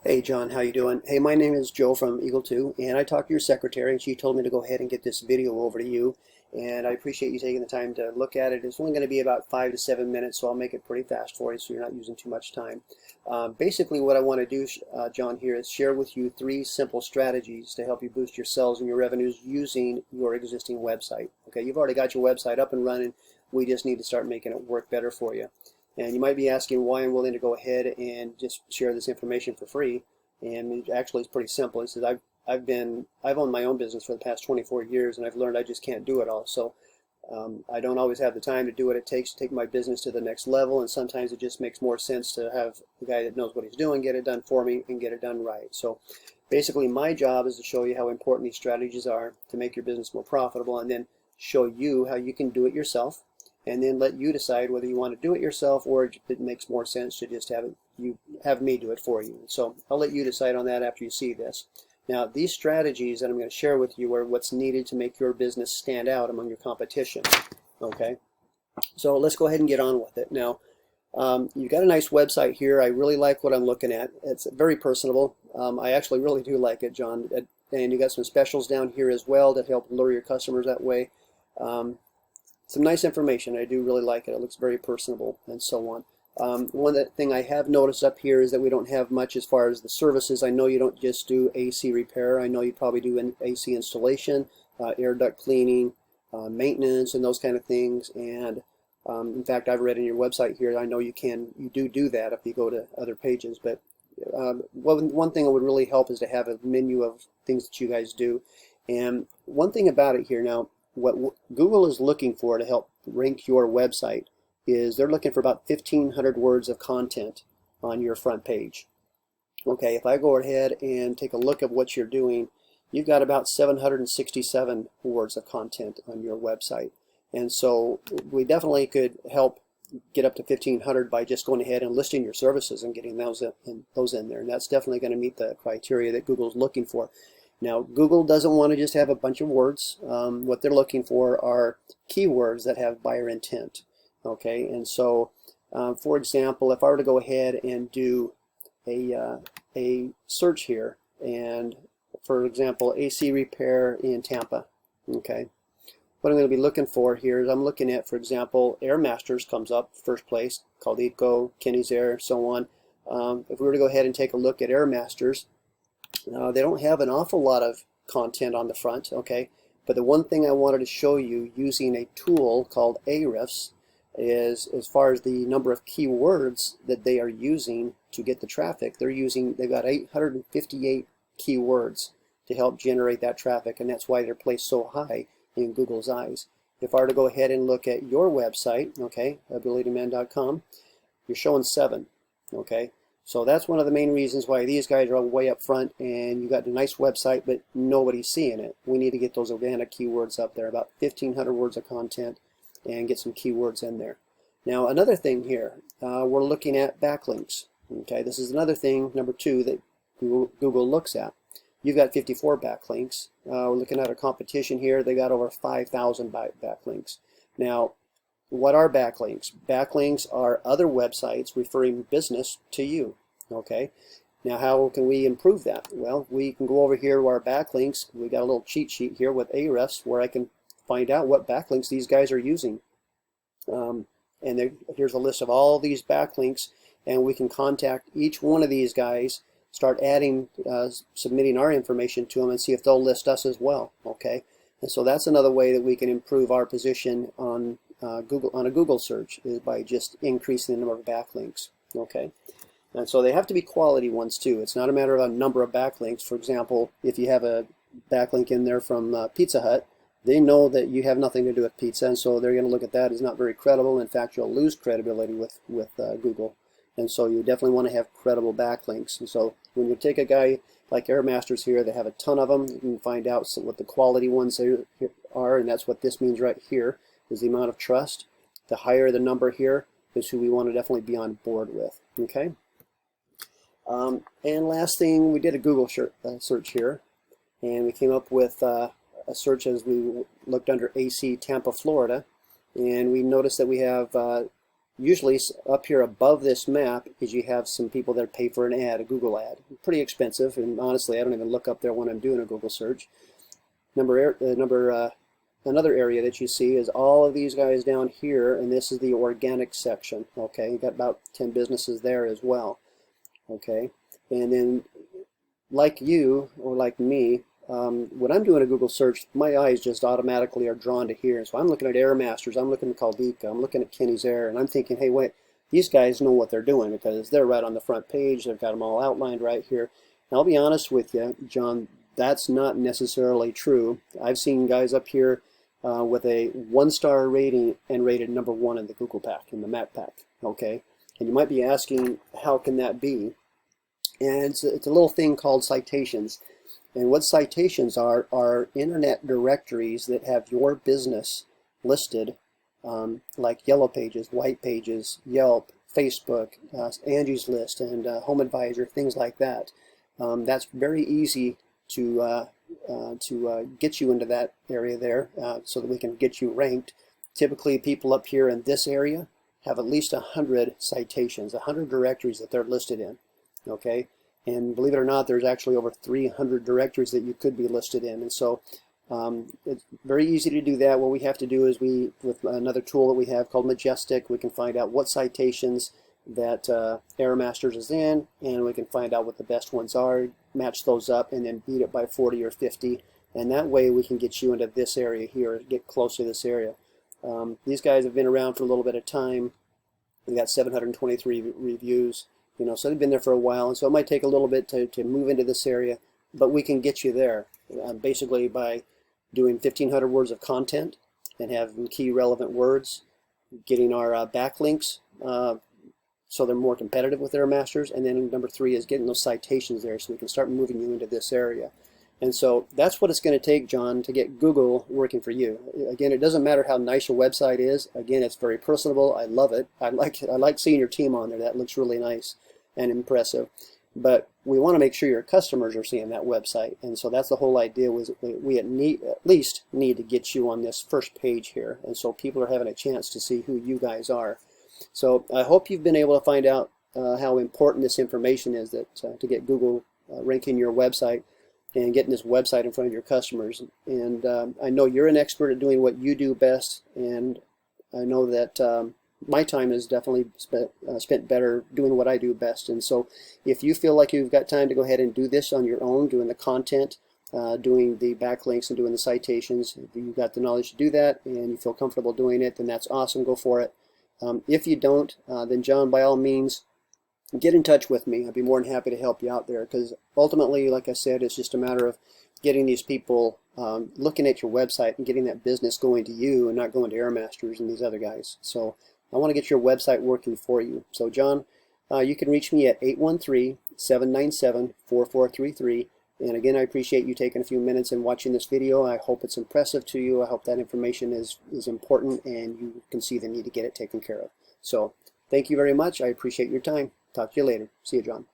Hey John, how you doing? Hey, my name is Joe from Eagle 2, and I talked to your secretary, and she told me to go ahead and get this video over to you. And I appreciate you taking the time to look at it. It's only going to be about 5 to 7 minutes, so I'll make it pretty fast for you, so you're not using too much time. Basically, what I want to do, John, here is share with you 3 simple strategies to help you boost your sales and your revenues using your existing website. Okay, you've already got your website up and running. We just need to start making it work better for you. And you might be asking why I'm willing to go ahead and just share this information for free. And it actually, it's pretty simple. It says I've owned my own business for the past 24 years, and I've learned I just can't do it all. So I don't always have the time to do what it takes to take my business to the next level, and sometimes it just makes more sense to have the guy that knows what he's doing get it done for me and get it done right. So basically, my job is to show you how important these strategies are to make your business more profitable, and then show you how you can do it yourself, and then let you decide whether you want to do it yourself or if it makes more sense to just have me do it for you. So I'll let you decide on that after you see this. Now, these strategies that I'm going to share with you are what's needed to make your business stand out among your competition. Okay, so let's go ahead and get on with it. Now, you've got a nice website here. I really like what I'm looking at. It's very personable. I actually really do like it, John. And you got some specials down here as well that help lure your customers that way. Some nice information. I do really like it. It looks very personable and so on. One thing I have noticed up here is that we don't have much as far as the services. I know you don't just do AC repair. I know you probably do an AC installation, air duct cleaning, maintenance, and those kind of things. And in fact, I've read in your website here, I know you do that if you go to other pages. But one thing that would really help is to have a menu of things that you guys do. And one thing about it here now, what Google is looking for to help rank your website is they're looking for about 1,500 words of content on your front page. Okay, if I go ahead and take a look at what you're doing, you've got about 767 words of content on your website. And so we definitely could help get up to 1,500 by just going ahead and listing your services and getting those in there. And that's definitely going to meet the criteria that Google's looking for. Now, Google doesn't want to just have a bunch of words. What they're looking for are keywords that have buyer intent. Okay, and so, for example, if I were to go ahead and do a search here, and for example, AC repair in Tampa. Okay, what I'm going to be looking for here is I'm looking at, for example, Air Masters comes up first place, Caldito, Kenny's Air, so on. If we were to go ahead and take a look at Air Masters, they don't have an awful lot of content on the front, okay? But the one thing I wanted to show you using a tool called Ahrefs is as far as the number of keywords that they are using to get the traffic. They've got 858 keywords to help generate that traffic, and that's why they're placed so high in Google's eyes. If I were to go ahead and look at your website, okay, abilityman.com, you're showing 7, okay? So that's one of the main reasons why these guys are way up front, and you got a nice website, but nobody's seeing it. We need to get those organic keywords up there, about 1,500 words of content, and get some keywords in there. Now, another thing here, we're looking at backlinks. Okay, this is another thing, number 2, that Google looks at. You've got 54 backlinks. We're looking at our competition here. They got over 5,000 backlinks. Now, what are backlinks? Backlinks are other websites referring business to you. Okay. Now, how can we improve that? Well, we can go over here to our backlinks. We got a little cheat sheet here with Ahrefs where I can find out what backlinks these guys are using. Here's a list of all these backlinks, and we can contact each one of these guys, start adding, submitting our information to them, and see if they'll list us as well. Okay. And so that's another way that we can improve our position on Google, on a Google search, is by just increasing the number of backlinks. Okay, and so they have to be quality ones too. It's not a matter of a number of backlinks. For example, if you have a backlink in there from Pizza Hut, they know that you have nothing to do with pizza, and so they're going to look at that as not very credible. In fact, you'll lose credibility with Google, and so you definitely want to have credible backlinks. And so when you take a guy like Air Masters here, they have a ton of them. You can find out what the quality ones are, and that's what this means right here. Is the amount of trust. The higher the number here is who we want to definitely be on board with. Okay. And last thing, we did a Google search here, and we came up with a search as we looked under AC Tampa, Florida, and we noticed that we have usually up here above this map is you have some people that pay for an ad, a Google ad. Pretty expensive, and honestly, I don't even look up there when I'm doing a Google search. Another area that you see is all of these guys down here, and this is the organic section. Okay, you got about 10 businesses there as well. Okay, and then like you or like me, when I'm doing a Google search, my eyes just automatically are drawn to here. So I'm looking at Airmasters, I'm looking at Caldika, I'm looking at Kenny's Air, and I'm thinking, hey, wait, these guys know what they're doing because they're right on the front page. They've got them all outlined right here. And I'll be honest with you, John, that's not necessarily true. I've seen guys up here with a 1-star rating and rated #1 in the Google Pack, in the Map Pack. Okay, and you might be asking, how can that be? And it's a little thing called citations. And what citations are internet directories that have your business listed, like Yellow Pages, White Pages, Yelp, Facebook, Angie's List, and Home Advisor, things like that. That's very easy to get you into that area there so that we can get you ranked. Typically, people up here in this area have at least 100 citations, 100 directories that they're listed in. Okay. And believe it or not, there's actually over 300 directories that you could be listed in. And so it's very easy to do that. What we have to do is with another tool that we have called Majestic, we can find out what citations that Airmasters is in, and we can find out what the best ones are, match those up, and then beat it by 40 or 50. And that way we can get you into this area here, get close to this area. These guys have been around for a little bit of time. We got 723 reviews. You know, so they've been there for a while, and so it might take a little bit to move into this area, but we can get you there basically by doing 1,500 words of content and having key relevant words, getting our backlinks so they're more competitive with Airmasters, and then number 3 is getting those citations there so we can start moving you into this area. And so that's what it's going to take, John, to get Google working for you. Again, it doesn't matter how nice your website is. Again, it's very personable. I love it. I like seeing your team on there. That looks really nice and impressive. But we want to make sure your customers are seeing that website. And so that's the whole idea, was we at least need to get you on this first page here. And so people are having a chance to see who you guys are. So I hope you've been able to find out how important this information is, that to get Google ranking your website and getting this website in front of your customers. And I know you're an expert at doing what you do best, and I know that my time is definitely spent better doing what I do best. And so if you feel like you've got time to go ahead and do this on your own, doing the content, doing the backlinks and doing the citations, if you've got the knowledge to do that and you feel comfortable doing it, then that's awesome. Go for it. If you don't, then John, by all means, get in touch with me. I'd be more than happy to help you out there, because ultimately, like I said, it's just a matter of getting these people looking at your website and getting that business going to you and not going to Airmasters and these other guys. So I want to get your website working for you. So John, you can reach me at 813-797-4433. And again, I appreciate you taking a few minutes and watching this video. I hope it's impressive to you. I hope that information is important and you can see the need to get it taken care of. So thank you very much. I appreciate your time. Talk to you later. See you, John.